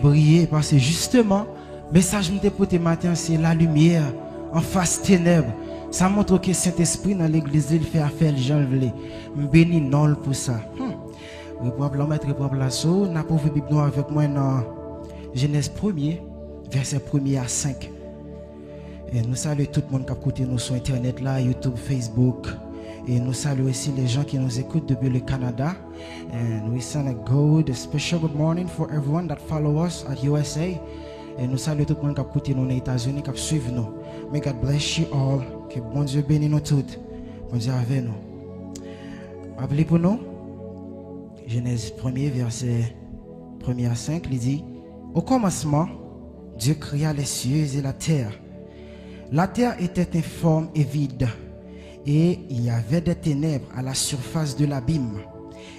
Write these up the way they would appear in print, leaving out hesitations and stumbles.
briller parce que justement, le message que je porté matin, c'est la lumière en face ténèbres. Ça montre que Saint-Esprit dans l'église, il fait affaire, les gens le veulent. Je bénis non pour ça. Probablement mettre probablement so, n'a pas vu Bible noire avec moi dans Genèse 1er, verset 1er à 5. Et nous saluons tout le monde qui a écouté nous sur internet là, YouTube, Facebook. Et nous saluons aussi les gens qui nous écoutent depuis le Canada. And we send a special good morning for everyone that follow us at USA. Et nous saluons tout le monde qui a écouté nous aux États-Unis, qui suivent nous. May God bless you all. Que bon Dieu bénisse nous toutes. Bon Dieu avec nous. Appelez pour nous. Genèse 1er, verset 1er à 5, il dit: au commencement, Dieu créa les cieux et la terre. La terre était informe et vide, et il y avait des ténèbres à la surface de l'abîme.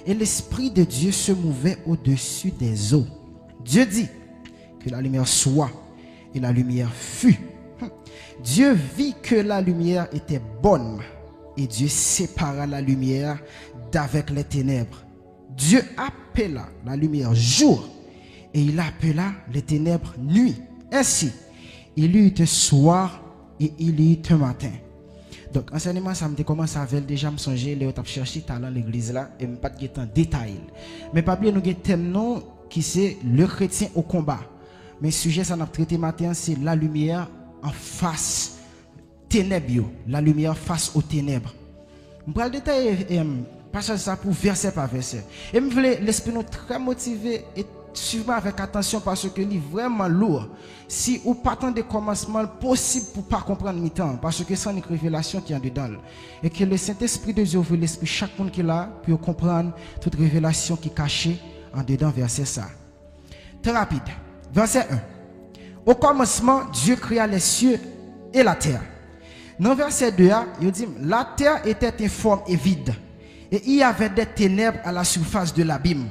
Et l'Esprit de Dieu se mouvait au-dessus des eaux. Dieu dit que la lumière soit, et la lumière fut. Dieu vit que la lumière était bonne, et Dieu sépara la lumière d'avec les ténèbres. Dieu appela la lumière jour, et il appela les ténèbres nuit. Ainsi, il y eut un soir et il y eut un matin. Donc, enseignement, ça me commence à déjà me songer, les autres chercher talent l'église là, et me pas de en détail. Mais pas oublier nous avons thème non qui c'est le chrétien au combat. Mais sujet ça n'a traité matin, c'est la lumière en face ténèbres, la lumière face aux ténèbres. Je vais détailler passage ça pour verset par verset. Et je voulais l'esprit nous très motivé et suivre avec attention parce que c'est vraiment lourd. Si ou pas tant de commencement possible pour pas comprendre mi-temps parce que c'est une révélation qui est en dedans. Et que le Saint-Esprit de Dieu ouvre l'esprit chaque monde qui est là pour comprendre toute révélation qui est cachée en dedans verset ça. Très rapide. Verset 1. Au commencement, Dieu créa les cieux et la terre. Dans verset 2, il dit la terre était informe et vide. Et il y avait des ténèbres à la surface de l'abîme.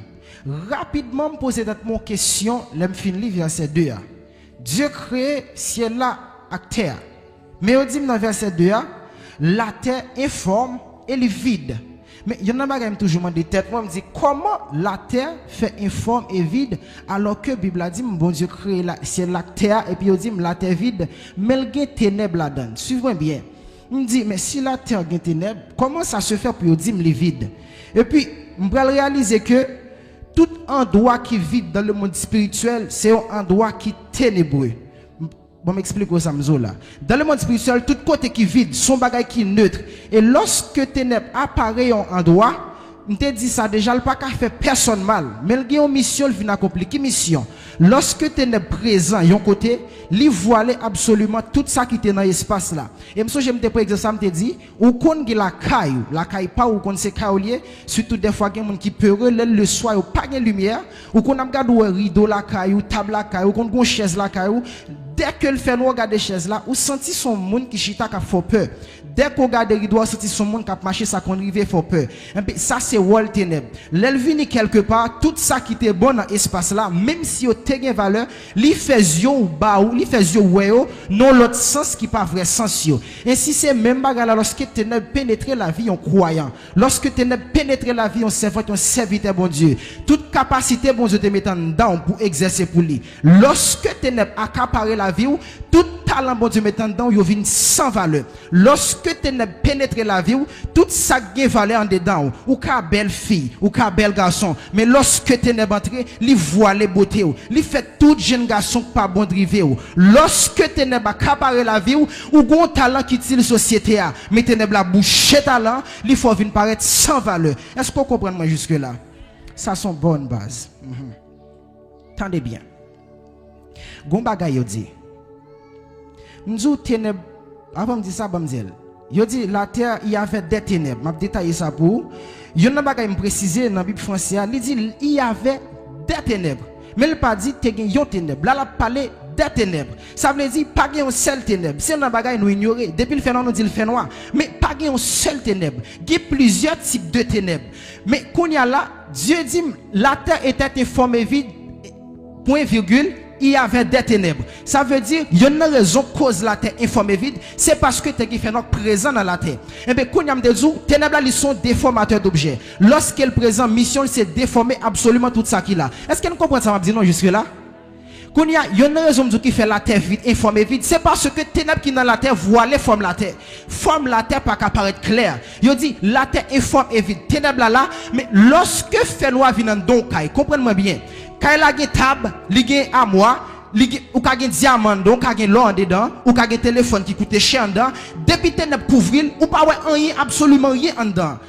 Rapidement, me poser une question, l'homme finit verset 2. Dieu crée ciel là à terre. Mais on dit dans verset 2, la terre informe et le vide. Mais il y en a qui toujours de tête. Moi, je me dis comment la terre fait informe et vide alors que la Bible a dit bon Dieu crée ciel la terre et puis il dit la terre vide, mais il y a des ténèbres là-dedans. Suivez bien. Je me dis, mais si la terre a des ténèbres, comment ça se fait pour dire les vide? Et puis, je vais réaliser que tout endroit qui est vide dans le monde spirituel, c'est un endroit qui est ténébreux. Bon, m'explique ça, là. Dans le monde spirituel, tout côté qui est vide, son bagage qui est neutre. Et lorsque ténèbres apparaît en endroit, je te dis ça déjà, il n'y a pas faire personne mal. Mais il y a une mission, il vient accomplir. Quelle mission? Lorsque tu es présent, yon côté, il voile absolument tout ça qui est dans l'espace là. Et je me par exemple, ça me dit, ou qu'on la caille pas, ou qu'on se caille, surtout des fois, il y a des gens qui peuvent, le soir, ou pas de lumière, ou qu'on a regardé un rideau la caille, ou table la caille, ou qu'on a une chaise la caille, dès que le fait nous regarder chaise là, ou senti son monde qui chita qui fait peur. Dès qu'on regarde les rideaux, senti son monde qui a marché, ça qu'on arrive fait peur. Ça c'est wall ténèbres. L'elvini quelque part, tout ça qui était bon dans l'espace là, même si au te gen valeur, li fait yo ou ba ou, li fait yo weyo, non l'autre sens qui pas vrai sens yo. Ainsi c'est même bagarre là lorsque ténèbres pénétrer la vie en croyant. Lorsque ténèbres pénétrer la vie en serviteur bon Dieu. Toute capacité bon Dieu te mettant dedans pour exercer pour lui. Lorsque ténèbres accaparer la vie ou, tout talent bon Dieu mettant dedans yo vinn sans valeur. Lorsque ténèbres pénétrer la vie ou, tout ça gen valeur en dedans ou ka belle fille ou ka bel garçon. Mais lorsque ténèbres entrer, li voit les beautés ou, li fait tout jeune garçon pas bon drivé ou. Lorsque ténèbres accaparer la vie ou gon talent qui tire société a, mais ténèbres la boucher talent, li faut venir paraître sans valeur. Est-ce qu'on comprend moi jusque là? Ça sont bonnes bases. Tendez bien. Gon bagay yo dit. M'dou ténèbres avant me dire ça, yo dit la terre il y avait des ténèbres. M'a détaillé ça pour. Yo nan bagay me préciser dans Bible française, il dit il y avait des ténèbres. Mais il pas dit te gen yon ténèbres. Là la parler des ténèbres. Ça veut dire pas gen un seul ténèbre. C'est un bagay nous ignorer. Depuis le fait noir nous dit le fait noir. Mais pas gen un seul ténèbre. Il y a plusieurs types de ténèbres. Mais qu'on y a là, Dieu dit la terre était informe et vide. Point virgule. Il y avait des ténèbres. Ça veut dire, il y a une raison cause la terre informe et vide, c'est parce que tu es présent dans la terre. Et bien, quand il y a des ténèbres, ils sont déformateurs d'objets. Lorsqu'elle présent mission, c'est déformer absolument tout ça qu'il a. Est-ce qu'elle comprend ça? Je dis non jusque là. Quand il y a une raison qui fait la terre vide, informée vide, c'est parce que ténèbres qui dans la terre voilées forment la terre. Forme la terre pas qu'à paraître clair. Il dit la terre informe et vide. Ténèbres là, mais lorsque fait loi vient dans don caille, comprenez-moi bien. Quand il a une table, il y a à moi, ou ka gen diamant donc ka gen l'or dedans ou ka gen téléphone qui coûte cher dedans depuis ténèbres couvrir ou pas ouais rien absolument rien en dedans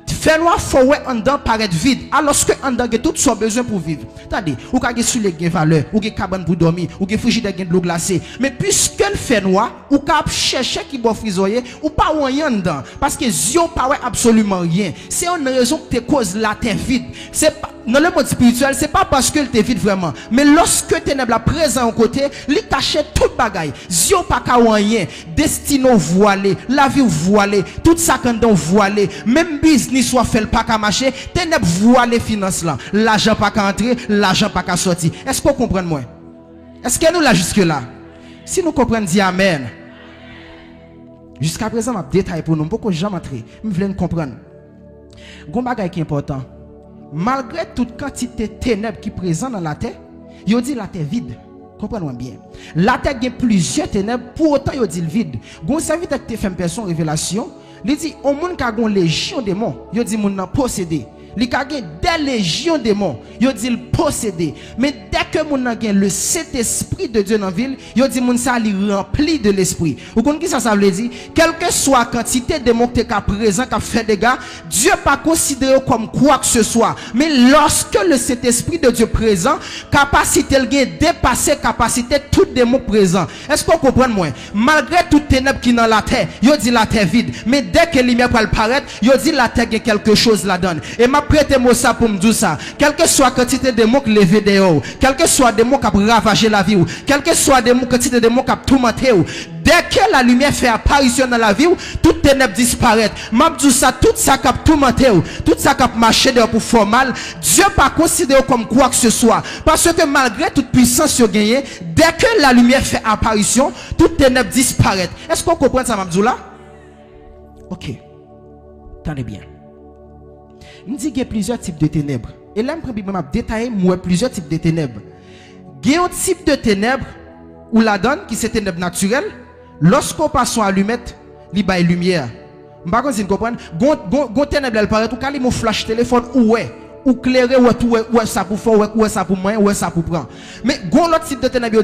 fait loi faut ouais en dedans paraître vide alors que en dedans tout son besoin pour vivre attendez ou ka gen sous les gen valeur ou gen cabane pour dormir ou gen frigidaire gen de l'eau glacée mais puisque le fait noir ou ka chercher qui bon frisoyer ou pas rien dedans parce que zio pas ouais absolument rien c'est une raison que te cause la terre vide c'est pas dans le monde spirituel, c'est pas parce que tu vide vraiment, mais lorsque ténèbres la présent au côté, il cache toute bagaille. Zio pas ka rien, destino voilé, la vie voilée, tout ça quand on voilé, même business soit fait pas ka marcher, ténèbres voilé finance là, l'argent pas ka entrer, l'argent pas ka sortir. Est-ce qu'on comprend moi? Est-ce que nous là jusque là? Si nous comprenons dis amen. Jusqu'à présent, m'a détail pour nous, beaucoup jamais entrer, me voulez comprendre. Gon bagaille qui est important. Malgré toute quantité de ténèbres qui présent dans la terre, il dit la terre vide. Comprenez-moi bien. La terre a plusieurs ténèbres, pour autant il dit le vide. Gon serviteur qui fait une personne révélation, il dit au monde qui a une légion de démons, il dit mon possédé. Il y a des légions de démons, il dit le possédé. Mais dès que mon a le Saint-Esprit de Dieu dans la ville, il dit mon ça li rempli de l'esprit. Vous comprenez ça veut dire? Quelle que soit la quantité de démons qui est présent, qui fait des dégâts, Dieu pas considéré comme quoi que ce soit. Mais lorsque le Saint-Esprit de Dieu présent, capacité le dépasser capacité tout démon présent. Est-ce qu'on comprend moi? Malgré toute ténèbres qui dans la terre, il dit la terre vide. Mais dès que la lumière va paraître, il dit la terre a quelque chose là-dedans. Et prêtez-moi ça pour me dire ça. Quelle que soit la quantité de démons qui lèvent dehors, quel que soit des démons qui ont ravagé la vie, quel que soit des quantité de démons qui ont tourmenté, dès que la lumière fait apparition dans la vie, toutes les ténèbres disparaissent. M'a dit ça, tout ça qui a tourmenté, tout ça qui a marché dehors pour faire mal, Dieu pas considéré comme quoi que ce soit. Parce que malgré toute puissance sur gagné, dès que la lumière fait apparition, toutes les ténèbres disparaissent. Est-ce qu'on comprend ça, Mabdou là? Ok. Tenez bien. Il dit qu'il y a plusieurs types de ténèbres. Et là, je vais détailler plusieurs types de ténèbres. Il y a un type de ténèbres où la donne, qui c'est ténèbres naturelles, lorsqu'on passe son allumette, il y a une lumière. Je ne sais pas si vous comprenez. Gon ténèbres, elle paraît, tout cas, il y a un flash téléphone, ou clairer, ou ça pour faire, ou ça pour moi, ou ça pour prendre. Mais gon l'autre type de ténèbres,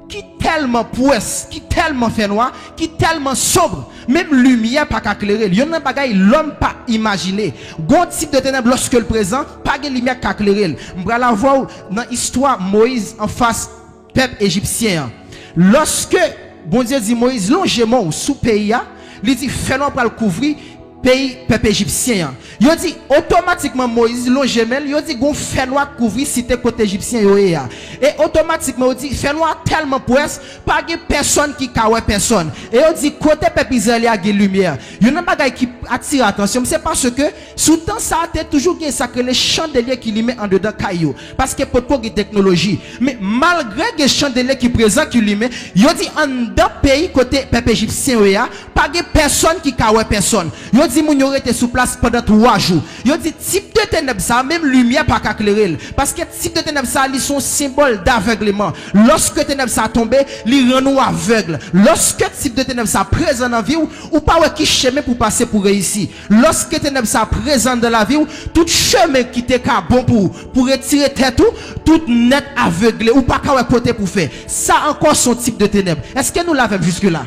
qui tellement pouesse, qui tellement fait noir, qui tellement sobre, même lumière pas qu'à éclairer. Il y a un bagage l'homme pas imaginé. Gon type de ténèbres lorsque le présent, pas de lumière qu'à éclairer. On va la voir dans l'histoire Moïse en face peuple égyptien. Lorsque bon Dieu dit Moïse longement sous pays, il dit fais-nous pour le couvrir pays peuple égyptien. Il dit automatiquement Moïse l'on gemel, il dit gon fait noir couvrir cité côté égyptien et automatiquement il dit fait noir tellement pouesse pas de personne qui kawe personne et il dit côté peuple Israël a de lumière. Il y a un bagage qui attire attention, c'est parce que sous temps ça a toujours gagné sacré les chandeliers qui lui met en dedans caillou parce que pour de technologie mais malgré les chandeliers qui présent qui lui met, il dit en dans pays côté peuple égyptien pas de personne qui kawe personne. Dit moun yo rete sous place pendant 3 jours. Yo dit type de ténèbres ça même lumière pas éclairer parce que type de ténèbres ça ils sont symbole d'aveuglement. Lorsque ténèbres ça tombe, li rend nous aveugle. Lorsque type de ténèbres ça présent dans vie ou pas qui chemin pour passer pour réussir. Lorsque ténèbres ça présent dans la vie tout chemin qui était bon pour retirer tête tout net aveuglé ou pas qu'à côté pour faire. Ça encore son type de ténèbres. Est-ce que nous l'avons jusque là?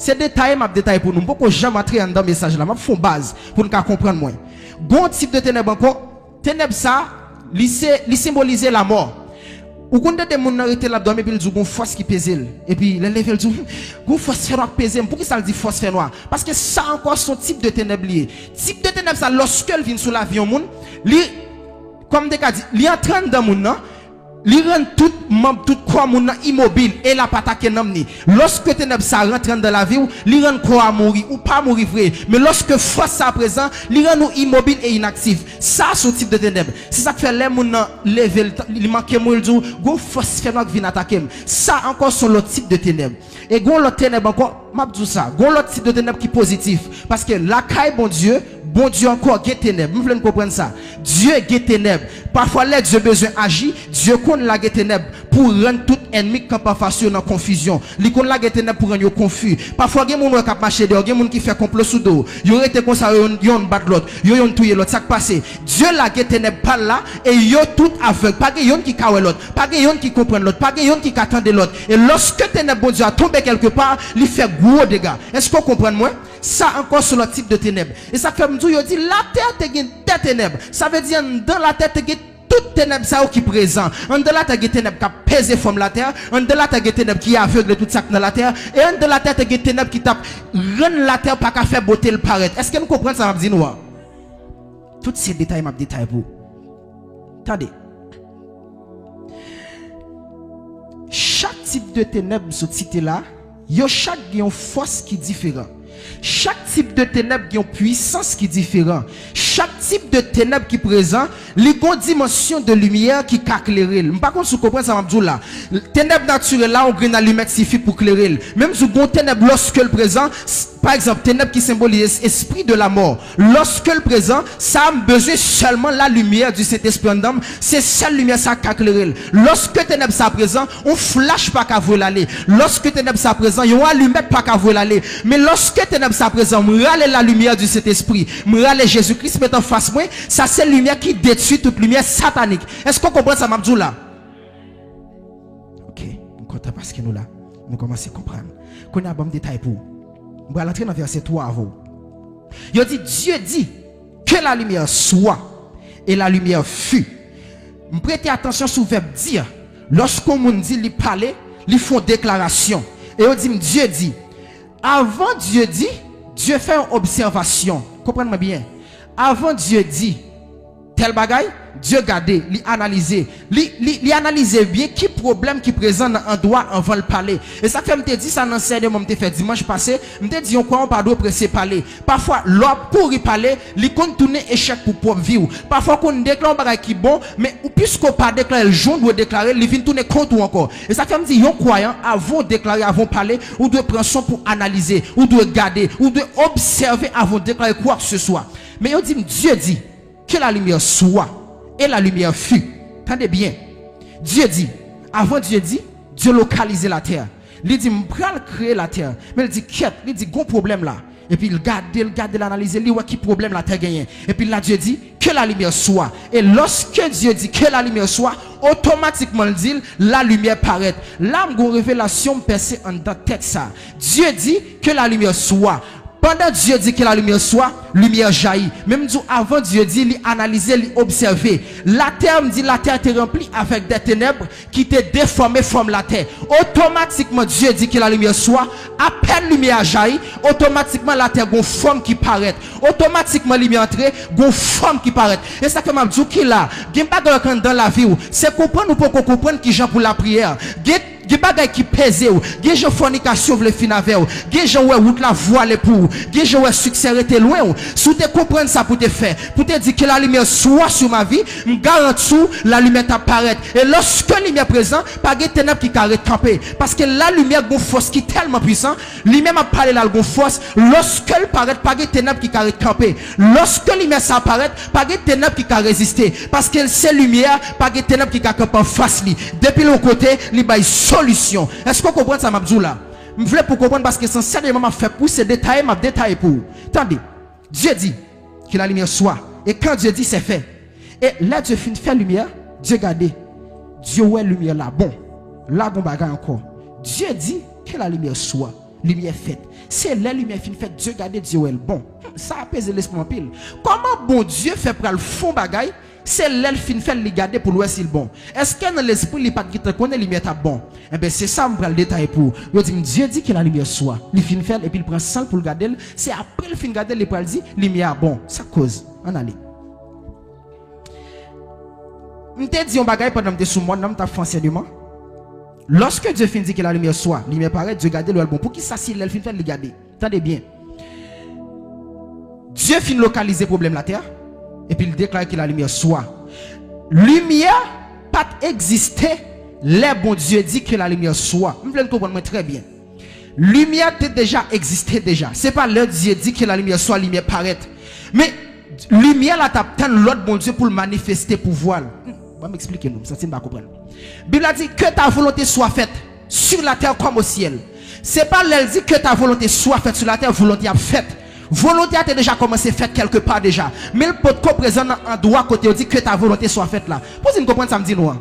C'est détail pour nous. Beaucoup jamais entrer dans le message là. Je fais base pour nous comprendre moins. Bon type de ténèbres encore. Ténèbres ça, li symboliser la mort. Ou quand des gens arrêtent là dormir puis ils disent gon force qui pèse et puis les level dit gon force fait noir pèse. Pourquoi ça dit force fait noir? Parce que ça encore son type de ténèbres lié. Type de ténèbres ça lorsque elle vient sur la vie au monde, li comme des cas dit, li entraîne dans monde non. Li rend tout membre tout corps moun immobile et la pas attaquer nam ni. Lorsque ténèbres ça rentre dans la vie, li rend corps mourir ou pas mourir vrai, mais lorsque force ça présent, li rend nous immobile et inactif. Ça son type de ténèbres. C'est ça qui fait les moun lever il manque mourir du go force fait qui vient attaquer. Ça encore son l'autre type de ténèbres. Et gon l'autre ténèbres encore m'a dit ça. Gon l'autre type de ténèbres qui positif parce que la caille bon Dieu, bon Dieu encore guet ténèbres. Vous voulez comprendre ça? Dieu guet ténèbres. Parfois, là, Dieu besoin d'agir. Dieu compte la guet ténèbres pour rendre tout ennemi qui pas face dans confusion. Il compte la guet ténèbres pour rendre confus. Parfois, il y a des gens qui marchent dehors, il y a des gens qui font complot sous dos. Ils ont été comme ça, ils ont battu l'autre, ils ont tué l'autre. Ça qui passe. Dieu la guet ténèbres par là et ils ont tout aveugle. Pas de gens qui kawé l'autre, pas de gens qui comprennent l'autre, pas de gens qui attendent l'autre. Et lorsque ténèbres, bon Dieu, a tombé quelque part, il fait gros dégâts. Est-ce qu'on comprend moi? Ça encore sur le type de ténèbres. Et ça fait me dire, dit la terre te gagne des ténèbres. Ça veut dire dans la terre te gagne toutes ténèbres ça qui présent. En de la terre te ténèbres qui pèse forme la terre, en de la terre te ténèbres qui aveugle tout ça dans la terre et en de la terre te ténèbres qui tape rend la terre pas qu'à faire beauté le paraître. Est-ce que nous comprenons ça m'a dit nous? Tous ces détails m'a détaillé pour. Attendez. Chaque type de ténèbres sur cité là, yo chaque a une force qui est différente. Chaque type de ténèbres a une puissance qui est différente. Chaque type de ténèbres qui est présent, il y a une dimension de lumière qui a éclairé. Par contre, si vous comprenez ça, je vais là. Ténèbres naturelles là, on gagne la lumière qui suffit pour éclairer. Même si vous avez ténèbres lorsque le présent, par exemple, ténèbres qui symbolise l'esprit de la mort. Lorsque le présent, ça a besoin seulement la lumière du Saint-Esprit en d'âme. C'est cette lumière ça qui a éclairé. Lorsque ténèbres ça présent, on flash pas qu'à voler l'aller. Lorsque ténèbres ça présent, on allumette pas qu'à voler l'aller. Mais lorsque ténèbres ça présent, me râler la lumière du Saint-Esprit, me râler Jésus-Christ met en face moi, ça c'est la lumière qui détruit toute lumière satanique. Est-ce qu'on comprend ça, Mabdou là? Ok, on compte parce que nous là, nous commençons à comprendre. Qu'on a un bon détail pour. On va entrer dans verset 3 avant. Il dit, Dieu dit que la lumière soit et la lumière fut. Prêtez attention sur le verbe dire. Lorsqu'on me dit, il parle, ils font déclaration. Et on dit, Dieu dit. Avant Dieu dit, Dieu fait une observation. Comprenez-moi bien. Avant Dieu dit, tel bagaille, Dieu gardé, il analysé, il analysé bien qui problème qui présent dans un droit avant le parler. Et ça fait me dit ça dans l'enseignement me fait dimanche passé, me dit on quoi on pas doit presser parler. Parfois l'homme pour y parler, il compte tourner échec pour propre vie. Parfois qu'on déclare un bagage qui bon, mais puisqu'on pas déclarer le jour doit déclarer, il vient tourner contre ou encore. Et ça fait me dit yon croyant avant déclarer avant parler, ou doit prendre son pour analyser, ou doit garder, ou doit observer avant déclarer quoi que ce soit. Mais on dit Dieu dit que la lumière soit et la lumière fut. Attendez bien. Dieu dit, avant Dieu dit, Dieu localisait la terre. Il dit, je vais créer la terre. Mais il dit, quête, il dit, bon problème là. Et puis il garde, l'analyser, il voit qui problème la terre gagne. Et puis là, Dieu dit, que la lumière soit. Et lorsque Dieu dit que la lumière soit, automatiquement il dit, la lumière paraît. Là, une révélation percée en dans texte ça. Dieu dit que la lumière soit. Pendant Dieu dit que la lumière soit, lumière jaillit. Même avant Dieu dit, il analysait, il observait. La terre me dit, la terre était remplie avec des ténèbres qui étaient déformées comme la terre. Automatiquement Dieu dit que la lumière soit, à peine lumière jaillit, automatiquement la terre a une forme qui paraît. Automatiquement la lumière entre, une forme qui paraît. Et ça que m'a dit qui là, il n'y a pas de dans la vie, c'est comprendre ou pas comprendre qui genre pour la prière. Des bagages qui pèsent, des gens fornication veulent finir avec, des gens ouais route la voile pour, des gens ouais succès était loin. Si tu comprends ça pour te faire, pour te dire que la lumière soit sur ma vie, me garantis la lumière t'apparaît. Et lorsque la lumière est présente, pas de ténèbres qui carré camper, parce que la lumière a une force qui est tellement puissante, lui-même a parlé là une force. Lorsque elle paraît, pas de ténèbres qui carré camper. Lorsque la lumière s'apparaît, pas de ténèbres qui carré résister, parce que c'est lumière, pas de ténèbres qui carré en face li. Depuis le côté, li bail solution. Est-ce qu'on comprend ça, Mabdou là? Je voulais pour comprendre parce que sincèrement, m'a fait pour ces détails, m'a détaillé pour. Attendez, Dieu dit que la lumière soit. Et quand Dieu dit, c'est fait. Et là, Dieu finit de faire lumière, Dieu garde. Dieu ouais lumière là, bon. Là, bon bagage encore. Dieu dit que la lumière soit. Lumière faite. C'est la lumière finit faite, Dieu garde, Dieu ouais bon. Ça apaise l'esprit en pile. Comment bon Dieu fait pour le fond bagaille? C'est l'elle fin fait le garder pour l'ouest il bon. Est-ce que dans l'esprit il pas qui te connaît lumière ta bon? Eh ben c'est ça me prend le détail pour. Yo dit Dieu dit que la lumière soit. Il fin fait et puis il prend sang pour le garder, c'est après le fin garder il prend dit lumière bon. Ça cause. On allait. M'te dit on bagaille pendant me sous moi n'a t'a fait enseignement. Lorsque Dieu fin dit que la lumière soit, lumière paraît, Dieu garder le bon. Pour qui ça si l'elle fin fait le garder? Attendez bien. Dieu fin localiser problème la terre. Et puis il déclare que la lumière soit. Lumière pas exister. Les bon Dieu dit que la lumière soit. Vous voulez comprendre très bien. Lumière a déjà existé déjà. C'est pas le Dieu dit que la lumière soit, lumière paraît. Mais lumière là t'attend l'autre bon Dieu pour le manifester pouvoir. On va m'expliquer nous, ça c'est pas comprendre. Bible a dit que ta volonté soit faite sur la terre comme au ciel. C'est pas elle dit que ta volonté soit faite sur la terre, volonté a faite. Volonté a déjà commencé faite quelque part déjà. Mais le pot qu'on présente en droit côté, on dit que ta volonté soit faite là. Pour vous comprendre ça me dit nous.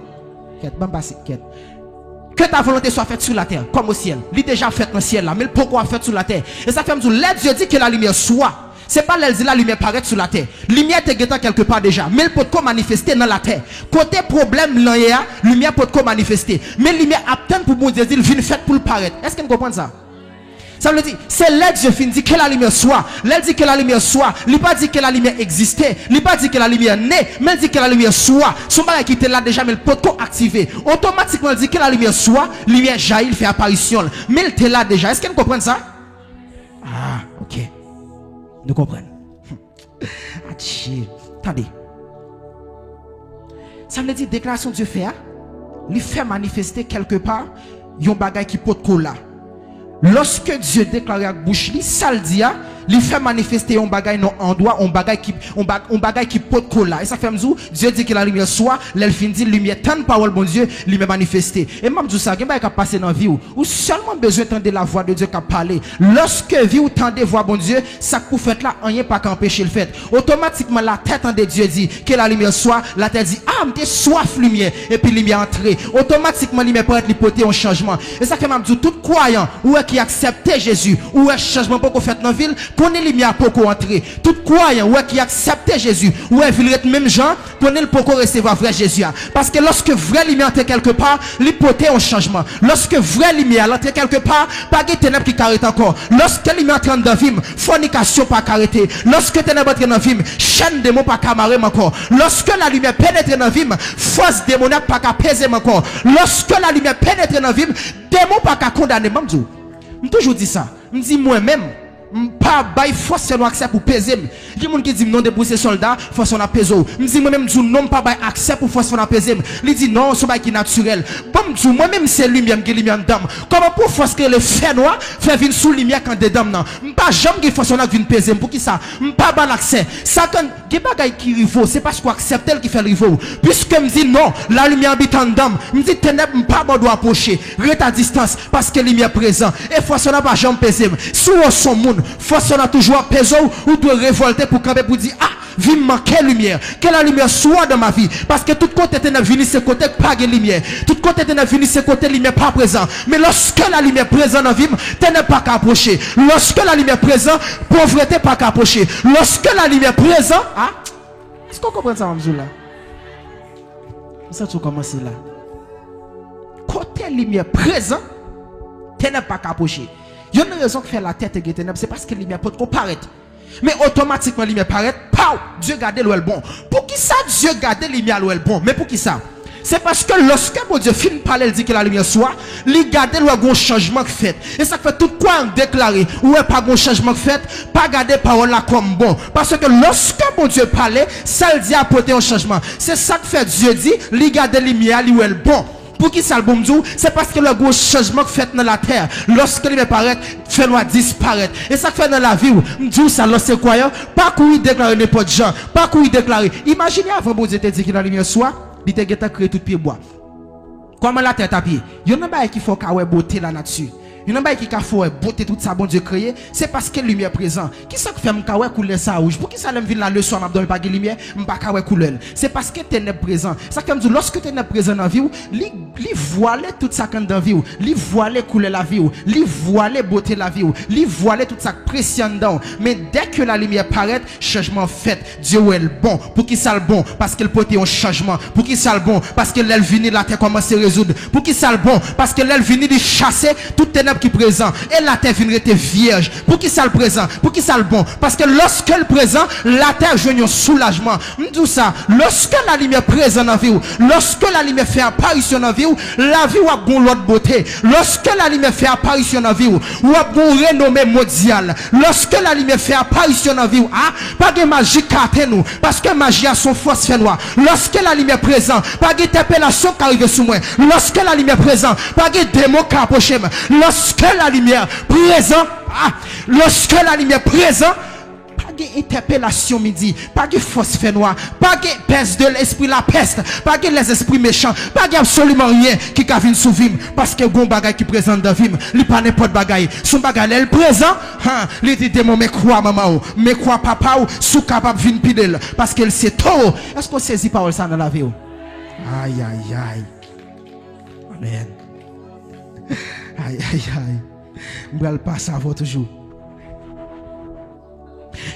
Que ta volonté soit faite sur la terre comme au ciel. Il est déjà faite dans le ciel là, mais pourquoi faite sur la terre? Et ça fait me dire, Dieu dit que la lumière soit. C'est pas elle dit la lumière paraît sur la terre. Lumière te guettant quelque part déjà. Mais le peut qu'on manifester dans la terre. Côté problème là, lumière peut qu'on manifester. Mais lumière attend pour bon Dieu dire, il vient faite pour le paraître. Est-ce que vous comprenez ça? Ça veut dire, c'est là que Dieu finit dit que la lumière soit. Là dit que la lumière soit. Il n'a pas dit que la lumière existait. Il n'a pas dit que la lumière naît. Mais il dit que la lumière soit. Son bagage qui était là déjà, mais le peut qu'on activer. Automatiquement, il dit que la lumière soit. Lumière jaillit, il fait apparition. Mais il était là déjà. Est-ce que vous comprenez ça? Ah, ok. Nous comprenons. Attendez. Ça veut dire déclaration Dieu fait. Il fait manifester quelque part un bagage qui peut coller. Lorsque Dieu déclare avec bouche, ça le dit, il fait manifester un bagage non en droit, un bagage qui peut coller. Et ça fait me dire, Dieu dit que la lumière soit, l'elfine dit lumière tant de parole bon Dieu, lumière manifester. Et même dit ça, il y a un passer dans la vie ou seulement besoin d'entendre la voix de Dieu qui parler. Lorsque vie ou tendez voix bon Dieu, ça que vous faites là, rien pas qu'empêcher le fait. Automatiquement la tête de Dieu dit que la lumière soit, la tête dit ah, m'te soif lumière et puis lumière entrée. Automatiquement lumière peut être l'hypothèse un changement. Et ça fait même dire tout croyant ou qui acceptait Jésus ou un changement pour qu'on fait dans la ville, qu'on ait lumière pour qu'on entre. Tout croyant ou qui acceptait Jésus ou un ville même gens, qu'on ait le pour qu'on recevoir vrai Jésus. Parce que lorsque vraie lumière entre quelque part, l'hypothèse un changement. Lorsque vraie lumière entre quelque part, pas de ténèbres qui carrent encore. Lorsque lumière entre dans la vie, fornication pas carré. Lorsque ténèbres entre dans la vie, chaîne démon pas camaré encore. Lorsque la lumière pénètre dans la vie, force démoniaque pas peser encore. Lorsque la lumière pénètre dans la vie, démon pas condamner. Je toujours dit ça. Je dis moi-même, pas bail force c'est accès pour peser. Il y a des gens qui disent non de pousser soldat, force on a pesé. Je dis moi-même non pas bail accès pour force on a pesé. Il dit non, c'est bail qui naturel. Bon dis moi-même c'est lumière qui lumière dedans. Comment pour force que le fer noir fait venir sous lumière quand dedans non. Pas jamais qui force on a venir peser pour qui ça? Pas bail accès. Ça quand des bagaille qui rivo, c'est parce qu'on accepte elle qui fait le rivo. Puisque me dit non, la lumière habite en dedans. Me dit ténèbres pas bon doit approcher. Reste à distance parce que lumière présent et force on a pas jamais peser. Si on son monde force on a toujours pesé ou doit révolter pour camper pour dire ah vie manquer lumière que la lumière soit dans ma vie parce que tout côté t'es venu ce côté pas de lumière tout côté t'es venu ce côté lumière pas présent mais lorsque la lumière présente dans vie t'es pas qu'à approcher lorsque la lumière présent pauvreté pas qu'à approcher lorsque la lumière présent ah est-ce qu'on comprend ça Mamzoula ça tout commence là côté lumière présent t'es pas qu'à approcher. Il y a une raison qui fait la tête et ténèbres, c'est parce que la lumière peut comparaître. Mais automatiquement, la lumière paraît, Dieu garde le bon. Pour qui ça, Dieu garde la lumière le bon? Mais pour qui ça? C'est parce que lorsque mon Dieu finit par parler, il dit que la lumière soit, il garde le bon changement fait. Et ça fait tout quoi en déclarer, ou pas bon changement fait, pas garder parole là comme bon. Parce que lorsque mon Dieu parlait, ça le dit apporter un changement. C'est ça que fait Dieu dit, il garde la lumière, il est bon. Pour qui ça le bon Dieu? C'est parce que le gros changement fait dans la terre, lorsque il apparaît, fait nous disparaître. Et ça fait dans la vie, Dieu ça lorsque croyant, pas qu'il déclare n'importe gens, pas qu'il déclare. Imaginez avant bon Dieu te dit que la lumière soit, il te créé tout pied bois. Comment la tête à pied? Il y a un bail qui faut qu'il beauté la nature. Il y a un bail qui faut beauté tout ça bon Dieu créé, c'est parce que la lumière présent. Qui ça fait m'kawe couleur ça rouge? Pour qui ça l'aime venir la leçon n'a pas de lumière, m'pa kawe couleur. C'est parce que ténèbres présent. Ça comme dit lorsque ténèbres présent dans vie, li voiler tout ça quand dans vie, li voiler couleur la vie, li voiler beauté la vie, li voiler tout ça précieux dedans. Mais dès que la lumière paraît, changement fait. Dieu est le bon. Pour qui ça le bon? Parce qu'il porte un changement. Pour qui ça le bon? Parce que l'aile vini la terre commence à résoudre. Pour qui ça le bon? Parce que l'aile vini de chasser toute ténèbres qui présent et la terre vient rester vierge. Pour qui ça le présent? Pour qui ça le bon? Parce que lorsque le présent, la terre joue un soulagement. Tout ça, lorsque la lumière présente dans la vie, lorsque la lumière fait apparition dans la vie, la vie a bon l'autre beauté. Lorsque la lumière fait apparition dans la vie, ou a bon renommée mondiale. Lorsque la lumière fait apparition dans la vie, ah, pas de magie carte nous, parce que magie a son force fait noir. Lorsque la lumière présente, pas de interpellation qui arrive sur moi. Lorsque la lumière présente, pas de démon qui approche moi. Lorsque la lumière présente, lorsque la lumière présente, pas d'interpellation midi, pas de force fait noir, pas de peste de l'esprit la peste, pas de les esprits méchants, pas de absolument rien qui a vu sous vim, parce que gon bagay qui présente dans vim, li pas n'importe bagay, son bagay elle présent, les dit démon mais quoi maman, mais quoi papa ou sous capable vin pidel, parce qu'elle sait tout. Est-ce qu'on saisit parole ça dans la vie? Aïe aïe aïe. Amen. Aïe aïe aïe. Je ne vais pas savoir toujours.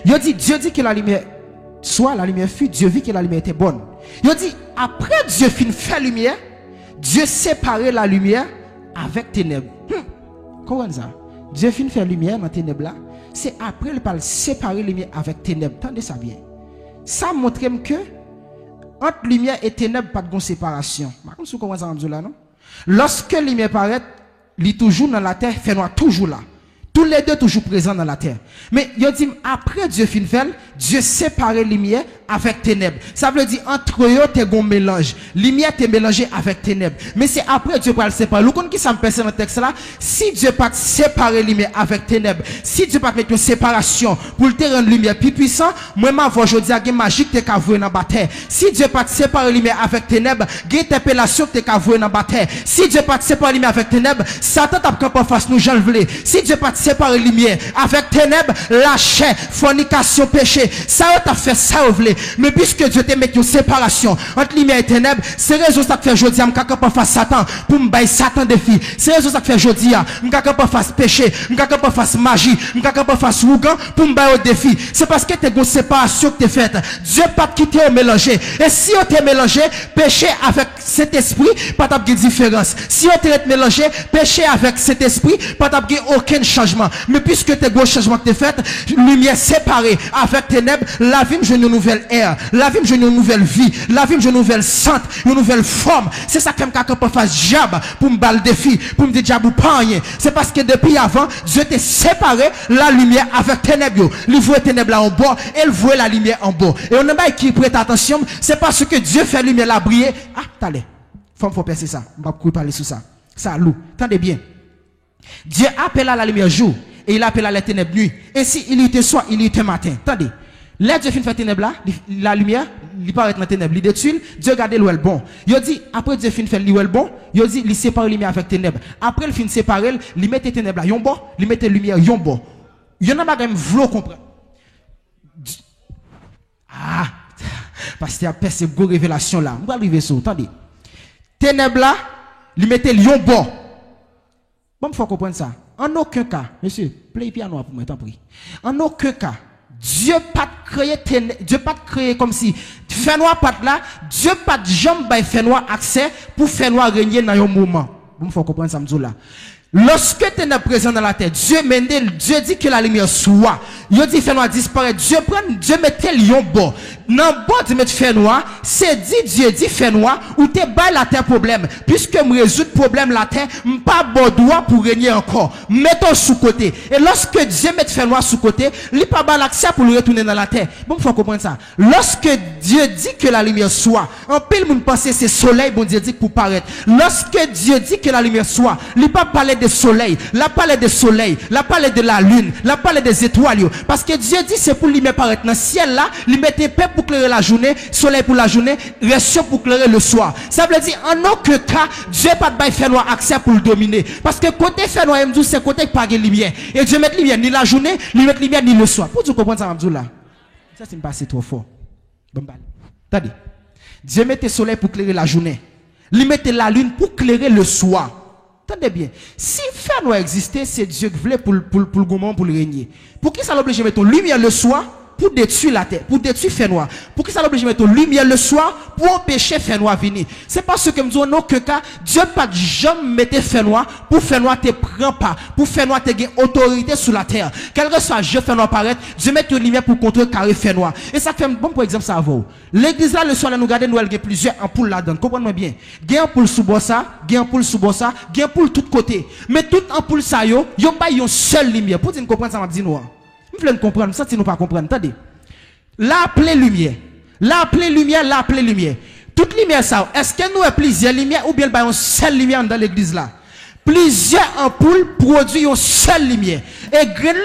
Dieu dit que la lumière soit, la lumière fut, Dieu vit que la lumière était bonne. Il dit, après Dieu fin fait lumière, Dieu séparait la lumière avec ténèbres. Comment ça? Dieu fin fait lumière dans ténèbres là. C'est après il parle séparer la lumière avec ténèbres. Tendez ça bien. Ça montre que entre lumière et ténèbres, pas de séparation. Vous comprenez ça là, non? Lorsque la lumière paraît, il est toujours dans la terre, fait noir toujours là. Tous les deux toujours présents dans la terre. Mais il dit après Dieu fin fait, Dieu sépare lumière avec ténèbres. Ça veut dire entre eux t'es un mélange. Lumière t'es mélangé avec ténèbres. Mais c'est après Dieu va le séparer. Vous comprenez qui ça me passe dans le texte là? Si Dieu pas séparer lumière avec ténèbres, si Dieu pas mettre une séparation pour te rendre lumière plus puissant, moi ma voix aujourd'hui a magique t'es qu'à voir dans la terre. Si Dieu pas séparer lumière avec ténèbres, gain interpellation t'es qu'à voir dans la terre. Si Dieu pas séparer lumière avec ténèbres, Satan t'a pas face nous j'en voulais. Si Dieu pas séparer lumière avec ténèbres, la chair, fornication, péché, ça t'a fait ça vous voulez. Mais puisque Dieu te met une séparation entre lumière et ténèbres, c'est raison ça que fait aujourd'hui, je pas face Satan pour me bailler Satan défi. C'est raison ça que fait aujourd'hui, je pas face péché, je pas face magie, je pas face ougan pour me bailler au défi. C'est parce que tu as une séparation que tu faite. Dieu pas quitter au mélanger. Et si on te mélangé, péché avec cet esprit, pas de différence. Si on te mélangé, péché avec cet esprit, pas de aucun changement. Mais puisque tu as un changement que tu fait, lumière séparée avec ténèbres, la vie je une nouvelle ère, la vie je une nouvelle vie, la vie je une nouvelle sainte, une nouvelle forme. C'est ça que quelqu'un peut faire diable pour me battre le défi, pour me dire diable ou pas rien. C'est parce que depuis avant, Dieu t'a séparé la lumière avec ténèbres. Il voit ténèbres là en bas, et il voit la lumière en bas. Et on n'a pas qui prête attention, c'est parce que Dieu fait la lumière là briller. Ah, attendez, faut percer ça. On va pas parler sur ça. Ça lourd. Attendez bien. Dieu appelle à la lumière jour et il appelle à la ténèbres nuit. Et si il était soir, il était matin. Attendez. Là, Dieu fait ténèbres là, la lumière, il paraît dans la ténèbres, il détruit, Dieu garde l'ouel bon. Il dit, après Dieu fait l'ouel bon, il dit, il sépare la lumière avec ténèbres. Après, il fin séparer, il met les ténèbres là, yon bon, il met la lumière, yon bon. Il y en a pas même vlo comprendre. Ah, parce qu'il y a percé une révélation là. On va arriver sur, attendez. Ténèbres là, il met yon bon. Bon, il faut comprendre ça. En aucun cas, monsieur, play piano pour moi, t'en prie. En aucun cas, Dieu pas créé Dieu pas créé comme si fait noir pas là, Dieu pas jamais fait noir accès pour faire noir régner dans un moment. Bon, il faut comprendre ça là. Lorsque tu es présent dans la terre, Dieu dit que la lumière soit. Il dit fait noir disparaître. Dieu met tel lion bon. Dans bon de mettre fait noir, c'est Dieu dit fait noir ou te bail la terre problème. Puisque me résoudre problème la terre, pas bon droit pour régner encore. Mettons sous côté. Et lorsque Dieu met fait noir sous côté, il pas bas l'accès pour le retourner dans la terre. Bon, faut comprendre ça. Lorsque Dieu dit que la lumière soit, en pile monde penser c'est soleil, bon Dieu dit pour paraître. Lorsque Dieu dit que la lumière soit, il pas parler de soleil, la parler de soleil, la parler de la lune, la parler des étoiles. Parce que Dieu dit c'est pour lui mettre paraître dans le ciel là, lui mettre paix pour éclairer la journée, soleil pour la journée, réchaud pour éclairer le soir. Ça veut dire en aucun cas, Dieu pas de faire noir accès pour le dominer. Parce que côté fait noir, c'est côté qui pas de lumière. Et Dieu met lumière ni la journée, lui met lumière ni le soir. Pour tu comprendre ça, Mabdou là. Ça c'est pas trop fort. Bon, attendez. Dieu met le soleil pour éclairer la journée. Lui met la lune pour éclairer le soir. Attendez bien. Si faire noir existait, c'est Dieu qui voulait pour le gourmand, pour le régner. Pour qui ça l'oblige de mettre lumière le soir pour détruire la terre, pour détruire faire noir? Pour qui ça l'oblige de mettre lumière le soir pour empêcher faire noir venir? C'est parce que me dit en aucun cas, Dieu pas jamais mettre faire noir pour faire noir te prend pas, pour faire noir te gagne autorité sur la terre. Quel que soit Dieu faire noir paraître, Dieu met une lumière pour contrôler carré faire noir. Et ça fait bon pour exemple ça avant. L'église là le soir là nous garder nous elle plusieurs ampoules là-dedans. Comprenez-moi bien. Gagne ampoule sous bossa, gagne ampoule sous bossa, gagne ampoule tout côté. Mais toute ampoule ça yo pas une seule lumière. Pour dire comprendre ça m'a dit nous. Vous voulez comprendre ça si nous pas comprendre. Attendez. La pleine lumière. La pleine lumière, la pleine lumière. Toute lumière ça, est-ce que nous avons plusieurs lumières ou bien une seule lumière dans l'église là? Plusieurs ampoules produisent une seule lumière. Et grande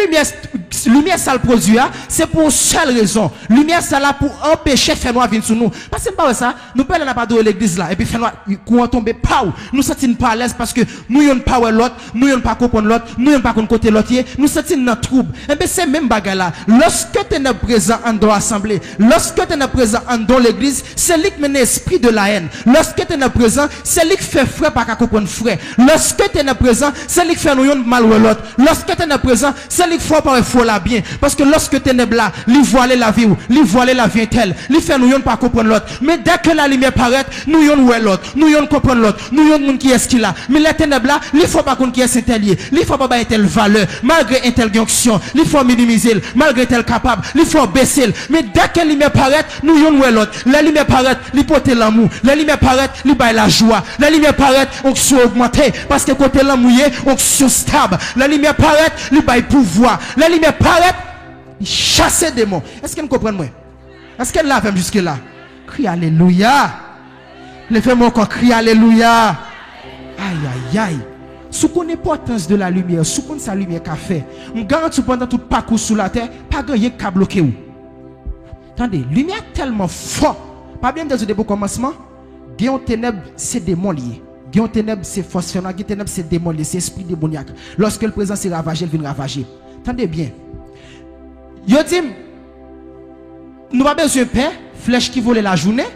lumière ça le produit, c'est pour une seule raison. Lumière ça là pour empêcher faire noir venir sur nous. Parce que pas ça, nous pas là pas de l'église là et puis faire noir courant tomber pas où. Nous sentons pas à l'aise parce que nous yon pas l'autre, nous yon pas comprendre l'autre, nous yon pas côté l'autre, nous sentons dans trouble. Et bien c'est même bagarre là. Lorsque tu es présent dans l'assemblée, lorsque tu es présent dans l'église, c'est lui qui mène l'esprit de la haine. Lorsque tu es présent, c'est lui qui fait frère pas qu'à comprendre frère. Lorsque tu es présent, c'est lui qui fait nous mal ou l'autre. Lorsque tu es présent, c'est lui qui fait pas faut la bien. Parce que lorsque tu es là, lui voiler la vie ou, lui voiler la vie telle, lui fait nous pas comprendre l'autre. Mais dès que la lumière paraît, nous yon ouais l'autre, nous yon comprendre l'autre, nous yon monde qui est ce qu'il a. Mais les ténèbres là, il faut pas qu'on qui est Saint-Élié, il faut pas telle valeur, malgré une telle jonction, il faut minimiser, malgré tel capable, il faut baisser. Mais dès que la lumière paraît, nous yon ouais l'autre. La lumière paraît, il porte l'amour. La lumière paraît, il baille la joie. La lumière paraît, onction augmentée. Parce que côté l'amour, onction stable. La lumière paraît, il baille pouvoir. La lumière paraît, il chasse des démons. Est-ce qu'elle comprend moi? Est-ce qu'elle l'a fait jusque là? Crie alléluia. Le fait moi encore crie alléluia. Aïe aïe aïe. Sous qu'on l'importance de la lumière, sous qu'on sa lumière qu'a fait, on garantit pendant tout parcours sous la terre, pas gagner qu'à bloquer où. Attendez, lumière tellement fort. Pas bien dans le début commencement, Guillaume ténèbres c'est démon lié. Guillaume ténèbres c'est force fénale, Guillaume ténèbres c'est démon lié, c'est esprit démoniaque. Lorsque le présent s'est ravagé, il vient ravager. Attendez bien. Yo dit nous pas besoin de paix, flèche qui vole la journée.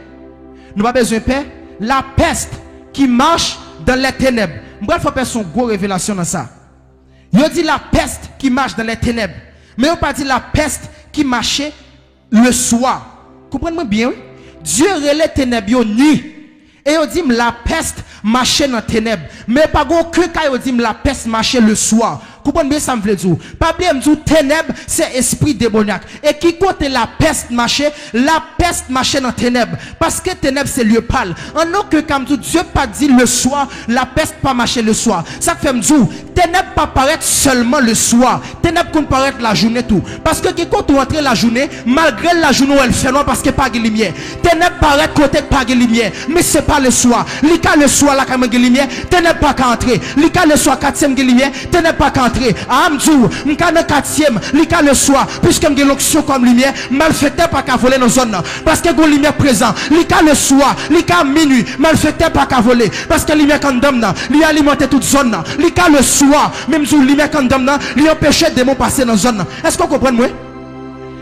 Nous pas besoin de paix, la peste qui marche dans les ténèbres. Moi, il faut faire son gros révélation dans ça. Yo dit la peste qui marche dans les ténèbres. Mais on pas dit la peste qui marchait le soir. Comprenez-moi bien, oui? Dieu relève ténèbres nuit. Et on dit la peste marchait dans les ténèbres. Mais pas aucun cas, on dit la peste marchait le soir. Comprenez bien ça me veut dire. Pas bien me dire ténèbres c'est esprit démoniaque. Et qui compte la peste marchait dans ténèbres. Parce que ténèbres c'est lieu pâle. En aucun cas Dieu pas dit le soir, la peste pas marcher le soir. Ça fait me dire ténèbres pas paraître seulement le soir. Ténèbres qu'on paraît la journée tout. Parce que qui compte rentrer la journée, malgré la journée où elle fait noir parce que pas de lumière. Ténèbres paraît côté pas de lumière, mais c'est pas le soir. Lika le soir là quand de lumière, ténèbres pas qu'à entrer. Lika le soir 4e de lumière, ténèbres pas qu'à entrer. Amdou, m'ka dans 4e, lika le soir, puisque m'ge l'onction comme lumière, malfaiteur pas qu'à voler dans zone. Parce que gon lumière présent, lika le soir, lika minuit, malfaiteur pas qu'à voler. Parce que lumière condamne, lui alimenter toute zone. Lika le soir, même sous lumière condamne, lui empêcher démons passer dans zone. Est-ce qu'on comprend moi?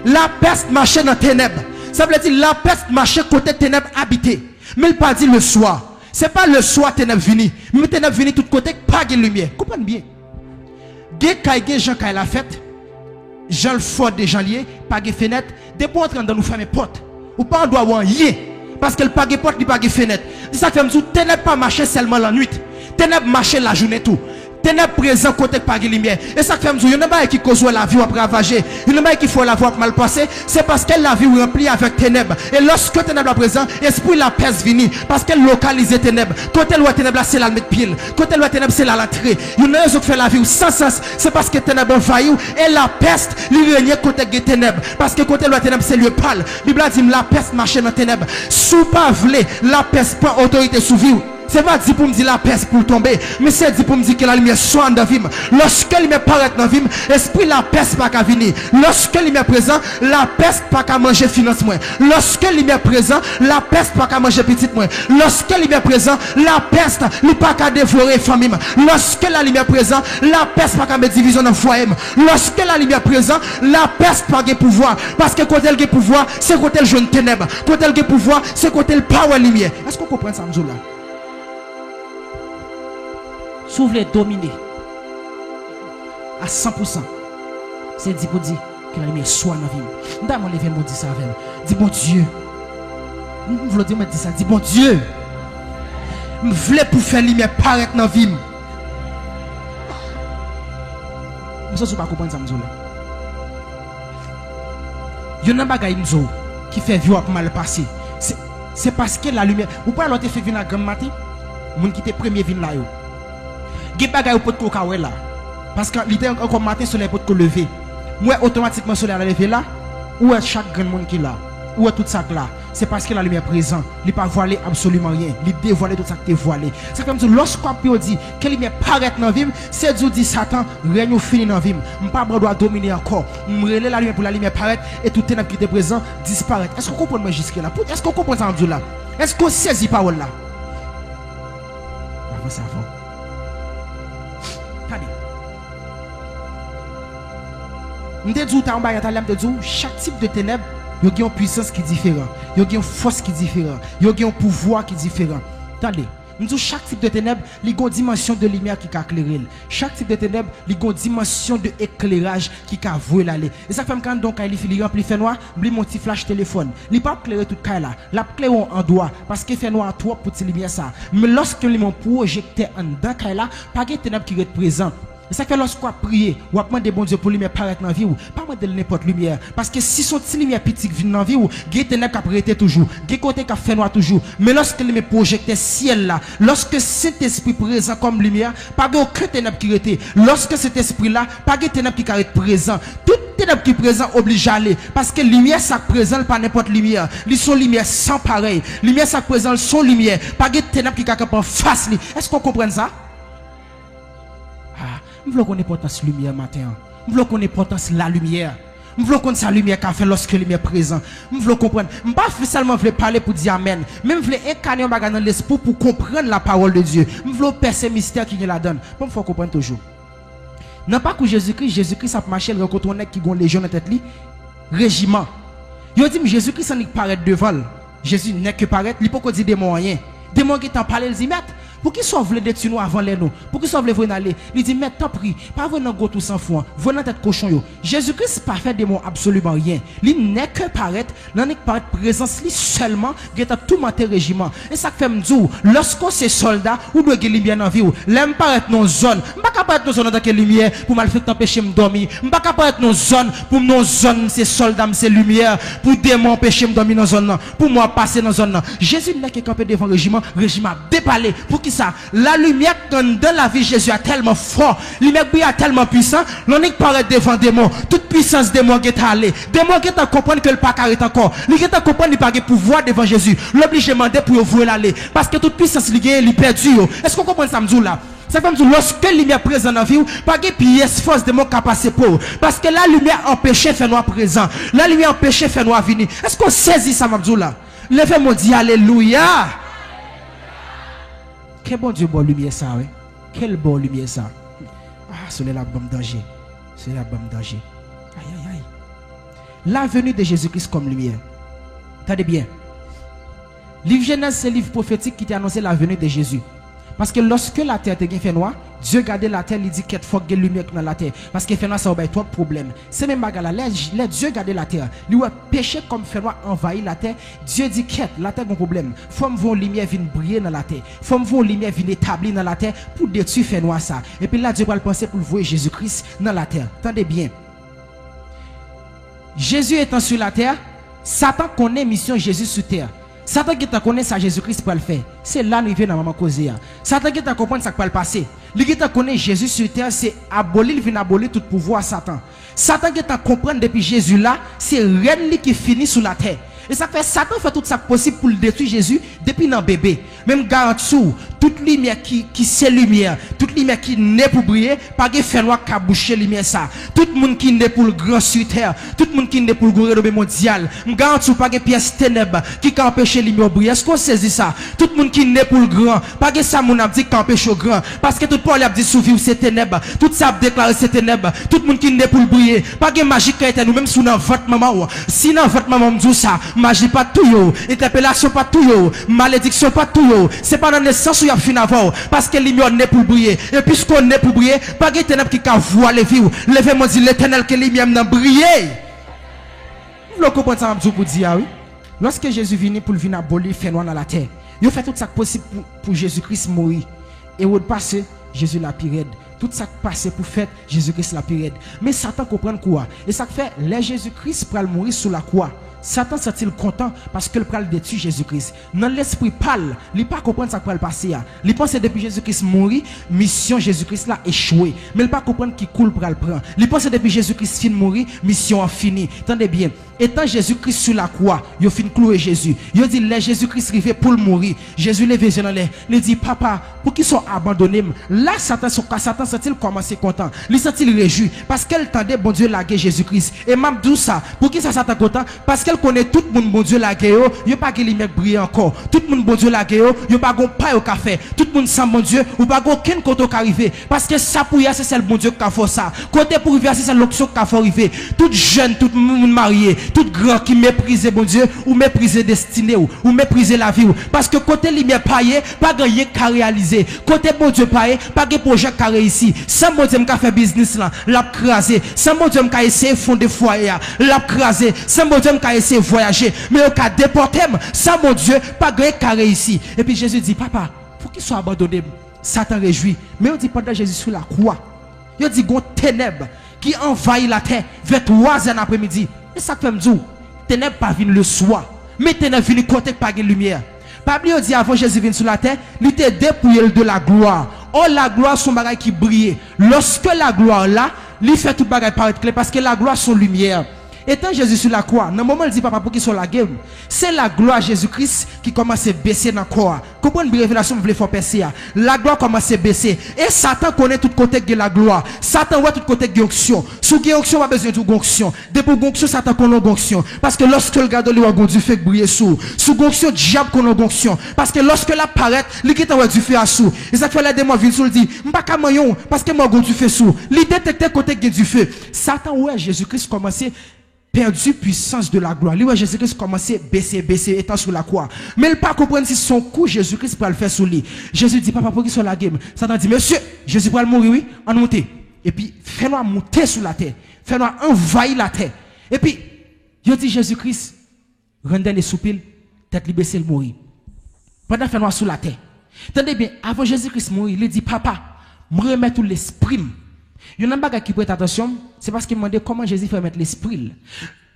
La peste marchait dans ténèbres. Ça veut dire la peste marchait côté ténèbres habité. Mais il pas dit le soir. C'est pas le soir ténèbres vini, mais ténèbres vini tout côté pas de lumière. Comprenez bien. Gen Jean kay la fête, Jean le fort des gens liés, pas de fenêtre, des portes dans nous fermer porte. Ou pas on doit avoir yé parce que le pas de porte, il pas de fenêtre. Ça fait me dire ténèbres pas marcher seulement la nuit. Ténèbres marcher la journée tout. Ténèbres présent côté pas de lumière. Et ça fait me dire il y en a pas qui cause la vie après ravager. Il y en a pas qui faut la voir mal passer, c'est parce que la vie est remplie avec ténèbres. Et lorsque ténèbres présent, esprit la peste vini parce qu'elle localise ténèbres. Côté le ténèbres c'est la mettre pile. Côté le ténèbres c'est la l'entrée. Il y en a qui fait la vie sans sens, c'est parce que ténèbres envahit et la peste lui règne côté des ténèbres parce que côté le ténèbres c'est lieu pâle. Bible dit la peste marche dans ténèbres. Sous pas vle, la peste prend autorité sur vie. C'est pas dit pour me dire la peste pour tomber, mais c'est dit pour me dire que la lumière soit dans la vie. Lorsque la lumière paraît dans la vie, esprit la peste pas qu'à venir. Lorsque la lumière présent, la peste pas qu'à manger finance moins. Lorsque la lumière présent, la peste pas qu'à manger petite moins. Lorsque la lumière présent, la peste n'est pas qu'à dévorer famille. Lorsque la lumière présent, la peste pas qu'à mettre division dans le foyer. Lorsque la lumière présent, la peste pas qu'à pouvoir. Parce que quand elle a pouvoir, c'est quand elle jeune ténèbres. Quand elle a pouvoir, c'est quand elle power lumière. Est-ce qu'on comprend ça, là? Si vous voulez dominer à 100%, c'est dit pour dire que la lumière soit dans la vie. Nous allons lever mon dit ça avec nous. Dis bon Dieu. Nous voulons dire ça. Dis bon Dieu. Nous voulons pour faire la lumière paraître dans la vie. Nous ne pouvons pas comprendre ça. Il y a un bagage qui fait vivre mal passé. C'est parce que la lumière. Vous pouvez l'autre fait venir à grand matin. Moun qui était premier vin là. Ge bagay ou pot ko ka là parce que l'idée encore matin soleil pot ko lever moi automatiquement soleil à lever là ou chaque grand monde qui là Où est tout ça là? C'est parce que la lumière est présente. Il n'a pas voilé absolument rien. Il dévoilé tout ça qui est voilé. C'est comme si lorsqu'on dit que la lumière paraît dans la vie, c'est Dieu dit Satan, rien fini dans la vie. Je ne peux pas dominer encore. Je relève la lumière pour la lumière paraître et tout ténèbre qui était présent disparaît. Est-ce qu'on comprend jusqu'à là? Est-ce qu'on comprend ça là? Est-ce qu'on saisit la parole là? Avant ça, avant. Chaque type de ténèbres, il y a une puissance qui est différente, il y a une force qui est différente, il y a un pouvoir qui est différent. Attendez, chaque type de ténèbres, il y a une dimension de lumière qui a éclairé. Chaque type de ténèbres, il y a une dimension de éclairage qui a voué aller. Et ça fait quand donc il remplit fait noir, il mon petit flash téléphone. Il pas éclairer toute caille là. La clé en doigt parce que fait noir trop pour cette lumière ça. Mais lorsque il mon projecteur en dans caille là, pas de ténèbres qui est présent. Et ça fait lorsqu'on prie, ou demander bon Dieu pour lumière paraître dans la vie, ou pas demander n'importe lumière. Parce que si son petit lumière petite vient dans la vie, ou il y a prêté toujours, il y a fait noir toujours. Mais lorsque le projecteur ciel là, lorsque cet esprit présent comme lumière, pas aucun ténèbre qui était. Lorsque cet esprit là, pas de ténèbre qui est présent. Tout ténèbre qui est présent oblige à aller. Parce que lumière ça présent pas n'importe lumière. Ils sont lumière sans pareil. Lumière ça présent son lumière. Pas de ténèbre qui est en face. Est-ce qu'on comprend ça? Je veux qu'on ait l'importance de la lumière matin. Je veux qu'on ait l'importance de la lumière. Je veux qu'on ait la lumière qu'a fait lorsque la lumière est présente. Je veux comprendre. Je ne veux pas seulement parler pour dire Amen. Même je veux incarner un bagage dans l'esprit pour comprendre la parole de Dieu. Je veux percer le mystère qui nous la donne. Il faut comprendre toujours. Non pas que Jésus-Christ a marché, il rencontre un qui a une légion dans tête li, régiment. Il dit Jésus-Christ n'est pas paraître devant. Jésus n'est que paraître, il peut pas dire des mots rien. Des mots qui t'en parlent, ils disent pour qui sauve les détenus avant les nous? Pour qui sauve les venir aller? Il dit, mais t'en prie, pas venir go tout sans foi, venir tête cochon yo. Jésus-Christ pas fait des mots absolument rien. Il n'est que paraître, il n'est que paraître présence li seulement, il a tout monté régiment. Et ça fait me dire, lorsqu'on c'est soldat, ou doit gagner lumière dans vie ou, l'aime paraître dans zone. M'pas capable dans zone dans quelle lumière pour mal faire t'empêcher me dormir. M'pas capable dans zone pour nos zone c'est soldat, c'est lumière pour démon empêcher me dormir dans zone pour moi passer dans zone. Jésus n'est que campé devant régiment déparler pour ça, la lumière dans la vie de Jésus est tellement fort, la lumière est tellement puissant, l'on est paraît devant des démons, toute puissance des démons qui est allé, des démons qui comprennent que le pas carré encore, les qui comprennent qu'il n'y a pas de pouvoir devant Jésus, l'oblige demander pour vous l'aller, parce que toute puissance liée est perdue. Est-ce qu'on comprend ça là? C'est comme si lorsque la lumière présente dans la vie, pas de pièce force de mon capacité pour. Parce que la lumière empêche faire noir présent, la lumière empêche faire noir venir. Est-ce qu'on saisit ça là? Levez-moi dit alléluia. Quel bon Dieu, bonne lumière ça, oui. Quelle bonne lumière ça. Ah, c'est la bonne danger. C'est la bonne danger. Aïe, aïe, aïe. La venue de Jésus-Christ comme lumière. Attendez bien. Livre Genèse, c'est le livre prophétique qui t'a annoncé la venue de Jésus. Parce que lorsque la terre était fait noire, Dieu gardait la terre, il dit qu'il faut que la lumière dans la terre. Parce que fait noir, ça a trop de problèmes. C'est même bagarre là, Dieu gardait la terre. Lui a péché comme fait noir envahit la terre. Dieu dit qu'il la terre a un problème. Faut que la lumière vienne briller dans la terre. Faut que la lumière vienne établir dans la terre pour détruire fait noir ça. Et puis là, Dieu va le penser pour le voir Jésus-Christ dans la terre. Attendez bien. Jésus étant sur la terre, Satan connaît mission Jésus sur terre. Satan qui t'a connaît ça Jésus-Christ pour le faire. C'est là nous vient dans maman causer. Satan qui t'a comprendre ça peut le passer. Lui qui t'a connaît Jésus sur terre, c'est abolir, il vient abolir tout pouvoir Satan. Satan qui t'a comprendre depuis Jésus là, c'est rien qui finit sur la terre. Et ça fait Satan fait tout ça possible pour le détruire Jésus depuis dans bébé. Même garantie toute lumière qui c'est lumière, toute lumière qui naît pour briller, pas de fait noir qui a bouché lumière ça. Tout le monde qui naît pour le grand sur terre, tout le monde qui naît pour le gouvernement mondial. Me garantie pas de pièce ténèbres qui a empêché lumière briller. Est-ce qu'on saisit ça? Tout le monde qui naît pour le grand, pas de ça mon a dit qui empêche le grand parce que tout Paul a dit survivre ces ténèbres, tout ça a déclaré ces ténèbres. Tout le monde qui naît pour le briller, pas de magie qui était nous même sous dans votre maman. Si dans votre maman me dit ça, magie pas tout yo, interpellation pas tout yo, malédiction pas tout yo. C'est pas dans le sens où il y a fin avant parce que lumière n'est pour briller. Et puisqu'on n'est pour briller, pas de ténèbres qui a voilé vie. Levez-moi dit l'Éternel que lumière n'a brillé. Vous comprenez ça pour dire oui. Lorsque Jésus vient pour venir abolir fait noir dans la terre, il fait tout ça possible pour Jésus-Christ mourir. Et au passé, Jésus la pirade. Tout ça passé pour faire Jésus-Christ la pirade. Mais Satan comprend quoi? Et ça fait les Jésus-Christ pour mourir sur la croix. Satan sent-il content parce que le pral détruit Jésus-Christ. Dans l'esprit pâle, il pas comprendre ça pral passer. Il pense depuis Jésus-Christ mourir, mission Jésus-Christ là échoué. Mais il pas comprendre qui coule pral prend. Il pense depuis Jésus-Christ fin mourir, mission a fini. Attendez bien. Étant Jésus-Christ sur la croix, il fin clouer Jésus. Il dit les Jésus-Christ arrivé pour mourir. Jésus levé dans l'air. Il dit papa, pour qu'ils soient abandonnés. Là Satan sent-il commencer content. Il sent-il réjoui parce qu'elle tendait bon Dieu laguer Jésus-Christ. Et même tout ça, pour qui ça Satan content parce qu'elle connaît tout le monde bon Dieu laguer yo, il pas que lumière briller encore. Tout le monde bon Dieu laguer yo, il pas gon paille au café. Tout le monde sans bon Dieu, ou pas aucun côté qui arriver parce que ça pour c'est celle bon Dieu qui a fait ça. Côté pour arriver c'est celle l'option qui a fait arriver. Tout jeune, tout monde marié, tout grand qui méprise bon Dieu ou méprise destinée ou méprise la vie parce que côté lumière paillé pas rien qu'à réaliser. Côté bon Dieu paillé pas de projet qui a réussi. Sans bon Dieu qui a fait business là, l'a crasé. Sans bon Dieu qui a essayé fonder foyer, l'a crasé. Sans bon Dieu qui a essayé voyager, mais au cas déporté, sans mon Dieu pas rien qu'à réussi. Et puis Jésus dit papa, pour qu'il soit abandonné, Satan réjouit. Mais on dit pendant Jésus sur la croix, il dit gon ténèbres qui envahit la terre vers 3 heures après-midi. Et ça fait me dire, ténèbres pas viennent le soir, mais ténèbres viennent côté pas de lumière. Pablo dit avant Jésus vient sur la terre, il était dépouillé de la gloire. Oh la gloire son bagage qui brille. Lorsque la gloire là, il fait tout bagage paraître clair parce que la gloire son lumière. Étant Jésus sur la croix, dans le moment où il dit papa pour qu'il soit la guerre, c'est la gloire Jésus-Christ qui commence à baisser dans le corps. Comprenez une révélation vous voulez faire passer. La gloire commence à baisser. Et Satan connaît tout côté de la gloire. Satan voit tout côté de l'onction. Sous l'onction, pas besoin de l'onction. Depuis l'onction, Satan connaît l'onction. Parce que lorsque le garde lui a du feu briller sous. Sous l'onction, diable connaît l'onction. Parce que lorsque la paraît, il qui a du feu à sous. Et ça fait la démon vient sous le dit, m'pas qu'à moyen parce que moi du feu sous. Il détecte côté du feu. Satan ouais Jésus-Christ commençait perdu puissance de la gloire. Lui, Jésus-Christ commençait à baisser, étant sur la croix. Mais il ne pas comprendre si son coup, Jésus-Christ peut le faire sur lui. Jésus dit, papa, pour qu'il soit la game. Satan dit, monsieur, Jésus peut le mourir, oui, en monter. Et puis, fais-nous monter sur la terre. Fais-nous envahir la terre. Et puis, il dit, Jésus-Christ, rendez les soupiles, tête libérée, le mourir. Pendant fais-nous sur la terre. Tenez bien, avant Jésus-Christ mourir, il dit, papa, me remet tout l'esprit. Il y a un bagage qui prête attention, c'est parce qu'il m'a demandé comment Jésus fait remettre l'esprit.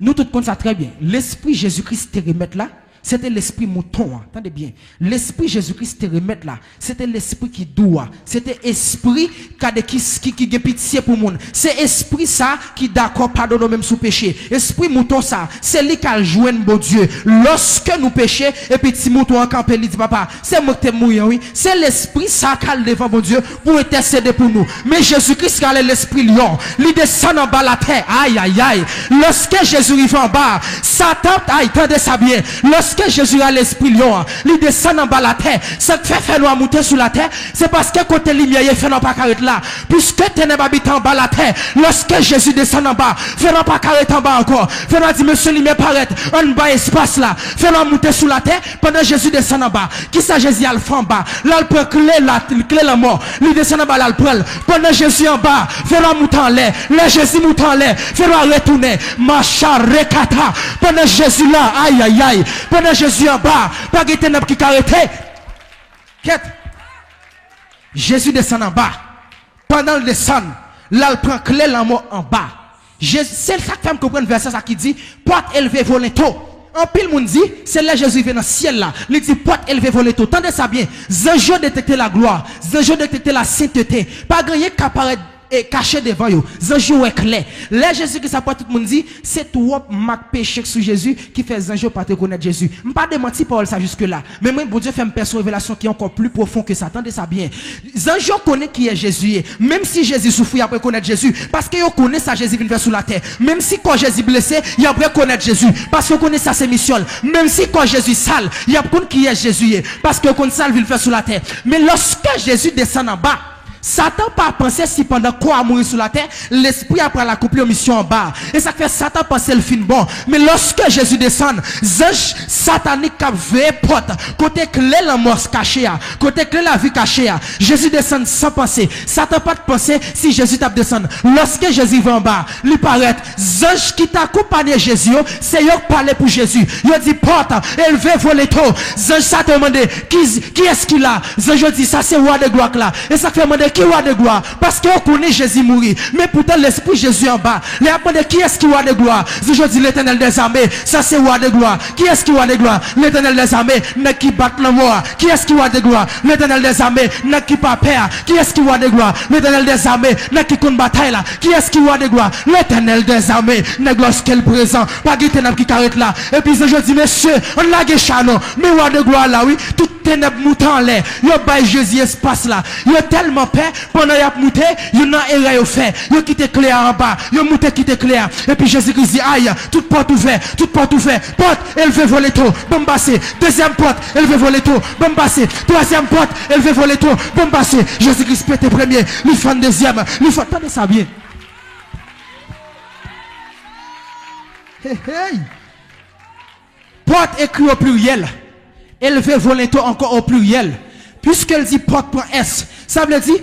Nous tous connaissons ça très bien. L'esprit Jésus-Christ te remettre là, c'était l'esprit mouton. Attendez bien. L'esprit Jésus-Christ te remettre là, c'était l'esprit qui doit. C'était esprit qui a pitié pour le monde. C'est esprit ça qui d'accord pardonne même sous péché. Esprit mouton ça, c'est lui qui a joué bon Dieu. Lorsque nous péchons, et petit mouton en campé, il dit papa, c'est moi qui t'ai mouru, oui. C'est l'esprit ça qui a devant bon Dieu pour intercéder pour nous. Mais Jésus-Christ qui a l'esprit lion, il descend en bas la terre. Aïe, aïe, aïe. Lorsque Jésus arrive en bas, Satan, aïe, attendez ça bien. Lorsque Jésus a l'esprit lion, il descend en bas la terre. Ça fait faire nous monter sur la terre, c'est parce que côté lumière, il fait non pas carré là. Puisque ténèbres habitent en bas la terre, lorsque Jésus descend en bas, fait non pas carré en bas encore. Fait non dit monsieur lumière paraît en bas espace là. Fait non monter sur la terre pendant Jésus descend en bas. Qui ça Jésus a le fait en bas? Là il prend clé la mort. Il descend en bas là le prend. Pendant Jésus en bas, fait non monter en l'air. Là Jésus monte en l'air, fait non retourner. Macha rekata. Pendant Jésus là, aïe aïe aïe. Pendant Jésus en bas, pas de ténèbres qui arrêté. Jésus descend en bas. Pendant le descend, là il prend clé la mort en bas. C'est ça que femme comprend le verset ça qui dit porte élevée voleto. En pile monde dit c'est là Jésus vient dans le ciel là. Il dit porte élevée voleto. Tendez ça bien. Zanjo détecter la gloire, zanjo détecter la sainteté. Pas grand qui apparaît et caché devant eux. Zanjo est clair. Là Jésus qui s'apporte tout le monde dit c'est toi marque péché sur Jésus qui fait zanjo pas te connaître Jésus. Pas de mentir parole ça jusque là. Mais moi bon Dieu fait une percevoir révélation qui est encore plus profond que ça. Attendez ça bien. Zanjo connaît qui est Jésus. Même si Jésus souffre après connaître Jésus parce que yo connaît ça Jésus vient faire sur la terre. Même si quand Jésus blessé, il après connaître Jésus parce que connaît ça c'est mission. Même si quand Jésus sale, il a connaît qui est Jésus parce que connaît ça vient faire sur la terre. Mais lorsque Jésus descend en bas, Satan pas pensé si pendant quoi a mourir sur la terre, l'esprit après l'accomplir mission en bas. Et ça fait Satan penser le fin bon. Mais lorsque Jésus descend, ange satanique a veillé porte, côté clé la mort cachée, côté clé la vie cachée, Jésus descend sans penser. Satan pas de penser si Jésus tape descendre. Lorsque Jésus va en bas, lui paraît, ange qui t'accompagne Jésus, c'est eux qui parlent pour Jésus. Il dit porte, élevé voler tôt. Ange Satan demande qui est-ce qu'il a? Ange dit ça c'est roi de gloire là. Et ça fait demander qui roi de gloire? Parce qu'on connaît Jésus mourir. Mais pourtant, l'esprit Jésus en bas. Les demandé qui est-ce qui roi de gloire? Si je dis l'éternel des armées, ça c'est roi de gloire. Qui est-ce qui roi de gloire? L'éternel des armées, n'est qui bat la mort. Qui est-ce qui roi de gloire? L'éternel des armées, n'est qui pas père. Qui est-ce qui roi de gloire? L'éternel des armées, n'est qui compte bataille là. Qui est-ce qui roi de gloire? L'éternel des armées, n'est lorsqu'elle présent. Pas qui ténèbres qui carrette là. Et puis je dis, monsieur, on l'a gêché non. Mais roi de gloire là, oui. Tout ténèbres moutant en l'air. Yo bail Jésus espace là. Yo tellement paix pendant y a mouté, yo nan erreur yo fait. Yo quitté clair en bas. Yo mouté quitté clair. Et puis Jésus-Christ dit aïe, toute porte ouverte, toute porte ouverte. Porte, elle veut voler tout, bombassé. Deuxième porte, elle veut voler tout, bombassé. Troisième porte, elle veut voler tout, bombassé. Jésus-Christ pète premier, lui fait deuxième, lui fait attendez ça bien. Hey, hey. Porte écrit au pluriel. Elle veut voler tout encore au pluriel. Puisqu'elle dit porte pour S, ça veut dire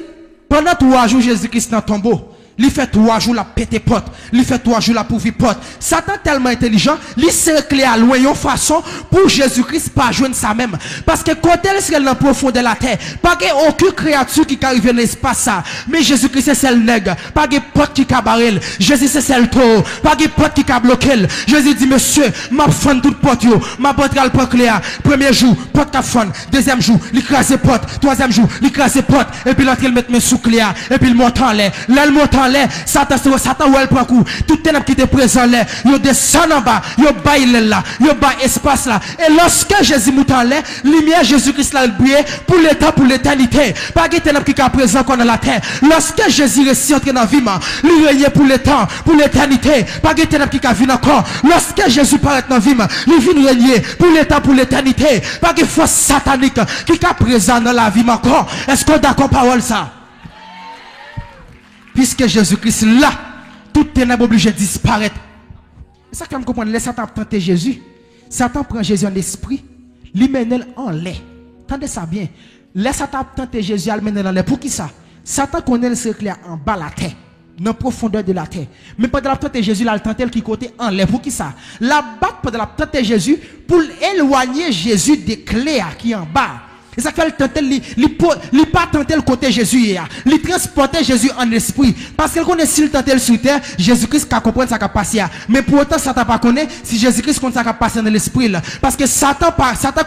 pendant 3 jours Jésus-Christ dans le tombeau. Il fait 3 jours la pété porte. Il fait 3 jours la pourvu porte. Satan tellement intelligent, il s'est clé à loin une façon pour Jésus-Christ pas joindre ça même. Parce que quand elle serait dans la profondeur de la terre, pas aucune créature qui arrive dans l'espace ça. Mais Jésus-Christ c'est celle nègre, pas de porte qui cabarel. Jésus c'est celle taureau, pas de porte qui a bloqué. Jésus dit monsieur, m'a fond toute porte yo, m'a porte le porte clair. Premier jour, porte ka fond. Deuxième jour, il crase porte. Troisième jour, il crase porte. Et puis l'autre il met mes sous clair. Et puis il monte en l'air. Là il monte en l'air. Satan où elle prend coup. Tout ténèbres qui était présent là, yo descend en bas, yo bail là, yo bail espace là. Et lorsque Jésus monte en l'air, lumière Jésus-Christ là brille pour le temps, pour l'éternité. Pas de ténèbres qui est présent dans la terre. Lorsque Jésus réussit entrer dans la vie, lui règne pour le temps, pour l'éternité. Pas de ténèbres qui vient encore. Lorsque Jésus paraît dans la vie, lui vient régner pour le temps, pour l'éternité. Pas de force satanique qui est présent dans la vie encore. Est-ce qu'on est d'accord parole ça? Puisque Jésus-Christ là, toute ténèbre obligé de disparaître. C'est ça que je comprends. Laisse Satan tenter Jésus. Satan prend Jésus en esprit, lui mène en l'air. Tendez ça bien. Laisse Satan tenter Jésus, il mène en l'air. Pour qui ça? Satan connaît le secret en bas la terre, dans la profondeur de la terre. Mais pendant la tenter Jésus, il a tenté qui côté en l'air. Pour qui ça? La batte pendant la tenter Jésus, pour éloigner Jésus des clés qui en bas. Et ça fait le tenter, il pas tenter le côté Jésus, il transporter Jésus en esprit. Parce qu'il connaît s'il tenter sur terre, Jésus-Christ qui comprend ça qui passe. Mais pour autant, Satan pas connaît si Jésus-Christ connaît ça qui passe dans l'esprit. Parce que Satan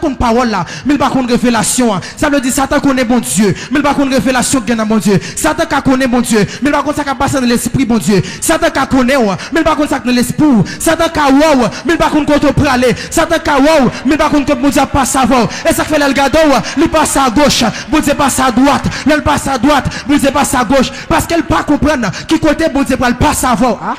connaît parole là, mais il pas connaît révélation. Ça veut dire Satan connaît bon Dieu, mais il pas connaît révélation qui est dans bon Dieu. Satan connaît bon Dieu, mais il pas connaît ça qui passe dans l'esprit bon Dieu. Satan connaît, mais il pas connaît ça dans l'esprit. Satan connaît, mais il pas connaît comment pour aller. Satan connaît, mais il pas connaît comment Dieu passe avant. Et ça fait le gado. Il passe à gauche, bon Dieu passe à droite. Il passe à droite, bon Dieu passe à gauche. Parce qu'elle pas comprendre qui côté bon Dieu passe avant. Hein?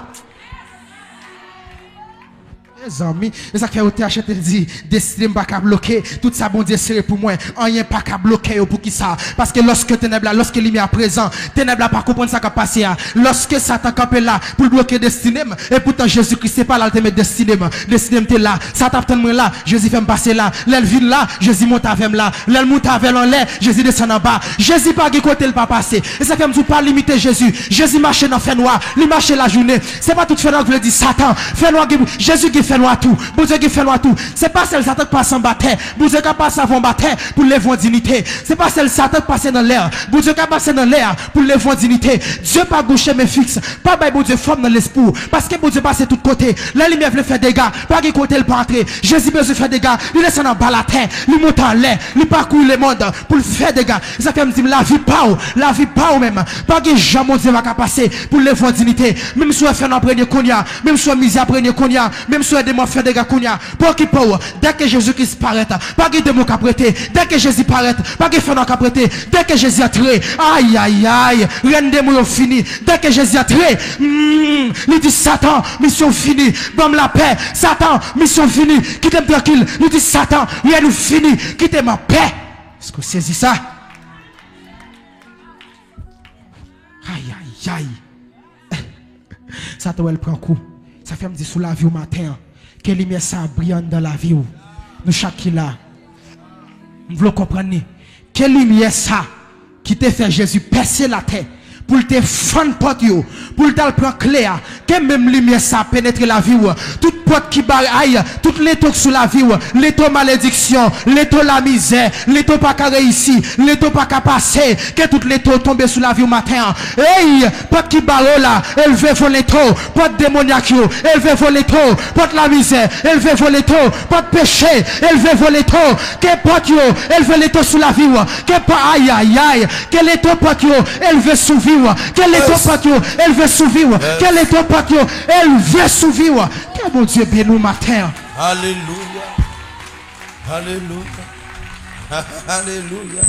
Les amis, et ça fait au THT dit, destiné pas qu'à bloquer, tout ça bon Dieu serré pour moi, rien pas qu'à bloquer pour qui ça. Parce que lorsque ténèbres là, lorsque lumière présent, ténèbres là pas comprendre ça qui a passé. Lorsque Satan campé là pour bloquer destiné, et pourtant Jésus-Christ c'est pas là le destiné, destiné t'es là, Satan t'en là, Jésus fait me passer là, l'elle vient là, Jésus monte avec là, l'elle monte avec en l'air, Jésus descend en bas, Jésus pas qui côté le pas passer. Et ça fait me pas limiter Jésus. Jésus marche dans fait noir, il marche la journée. C'est pas tout fait noir que veut dire Satan, fait noir Jésus qui fait noir tout, bon Dieu qui fait noir tout. C'est pas celle Satan qui passe en bataille, bon Dieu qui passe avant bataille pour lever en dignité. C'est pas celle Satan qui passe dans l'air, bon Dieu qui passe dans l'air pour lever en dignité. Dieu pas gaucher mais fixe, pas bail bon Dieu forme dans l'esprit parce que bon Dieu passe de tous côtés. La lumière veut faire des gars, pas qui côté le pas entrer. Jésus besoin faire des gars, il laisse en bas la terre, il monte en l'air, il parcourt le monde pour faire des gars. Ça fait me dire la vie pas ou même, pas que jamais Dieu va passer pour lever en dignité. Même si on fait un premier cognac, même si on mise à premier cognac, même si on demande faire des gars cognac, pour qui pour dès que Jésus-Christ paraît, pas que démon qui prêter, dès que Jésus paraît, pas que fait qui prêter, dès que Jésus a tré, aïe aïe aïe, rien de démon fini, dès que Jésus a tré, il dit Satan, mission finie, donne la paix, Satan, mission finie, quitte tranquille, il dit Satan, rien nous fini, quitte ma paix. Est-ce que vous saisissez ça? Aïe aïe aïe. Satan elle prend coup. Ça fait me dire sous la vie au matin. Quelle lumière ça brillante dans la vie où nous chaque là. Vous voulez comprendre? Quelle lumière ça qui te fait Jésus percer la terre pour te fendre porte pour te prendre clair. Quelle même lumière ça pénètre la vie où tout porte qui baraille, toutes les taux sous la vie, les taux malédiction, les taux la misère, les taux pas qu'à réussir, les taux pas qu'à passer, que toutes les taux tombent sous la vie au matin. Hey, porte qui barre là, elle veut voler taux, porte démoniaque, elle veut voler taux, porte la misère, elle veut voler taux, porte péché, elle veut voler taux, que porte elle veut les taux sous la vie, que pas aïe aïe aïe, que les taux porte elle veut survivre, que les taux porte elle veut survivre, que les taux porte elle veut survivre. Que mon Dieu bien nous matin. Alléluia. Alléluia. Alléluia.